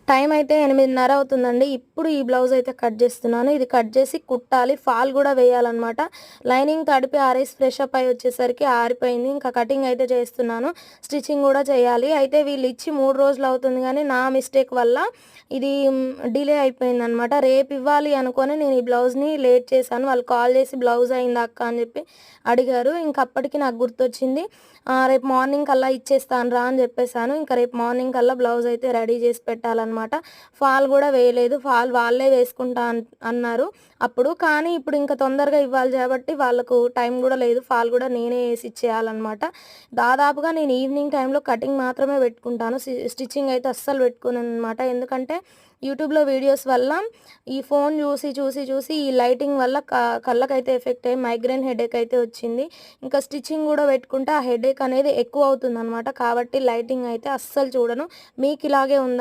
Time అయితే 8:30 అవుతుందండి. ఇప్పుడు ఈ బ్లౌజ్ అయితే కట్ చేస్తున్నాను. ఇది కట్ చేసి కుట్టాలి. ఫాల్ గూడా వేయాలనమాట. లైనింగ్ తడిపి ఆరేసి ఫ్రెష్ అప్ అయ్యి వచ్చేసరికి ఆరిపోయింది. ఇంకా కటింగ్ అయితే చేస్తున్నాను. స్టిచ్చింగ్ గూడా చేయాలి. అయితే వీళ్ళు ఇచ్చి 3 రోజులు అవుతుంది గానీ, నా మిస్టేక్ వల్ల ఇది డిలే అయిపోయిందనమాట. రేపు ఇవ్వాలి అనుకోని నేను ఈ బ్లౌజ్‌ని లేట్ చేశాను. వాళ్ళు కాల్ చేసి "బ్లౌజ్ అయిందా అక్క" అని చెప్పి అడిగారు. ఇంక అప్పటికి నాకు గుర్తొచ్చింది. రేపు మార్నింగ్ కల్లా ఇచ్చేస్తాను రా అని చెప్పేసాను. ఇంక రేపు మార్నింగ్ కల్లా బ్లౌజ్ అయితే రెడీ చేసి పెట్టాలనమాట. ఫాల్ గూడా వేయలేదు. ఫాల్ వాళ్ళే వేసుకుంటా అన్నారు అప్పుడు. కానీ ఇప్పుడు ఇంక తొందరగా ఇవ్వాలి కాబట్టి వాళ్ళకు టైం గూడా లేదు. ఫాల్ గూడా నేనే ఏసి ఇచ్చేయాలనమాట. దాదాపుగా నేను ఈవినింగ్ టైంలో కటింగ్ మాత్రమే పెట్టుకుంటాను. స్టిచ్చింగ్ అయితే అస్సలు పెట్టుకోననమాట. ఎందుకంటే యూట్యూబ్‌లో వీడియోస్ వల్ల ఈ ఫోను చూసి ఈ లైటింగ్ వల్ల కళ్ళకైతే ఎఫెక్ట్ అయ్యి మైగ్రేన్ హెడేక్ అయితే వచ్చింది. ఇంకా స్టిచ్చింగ్ గూడా పెట్టుకుంటే ఆ హెడేక్ అనేది ఎక్కువ అవుతుందనమాట. కాబట్టి లైటింగ్ అయితే అస్సలు చూడను. మీకు ఇలాగే ఉందా?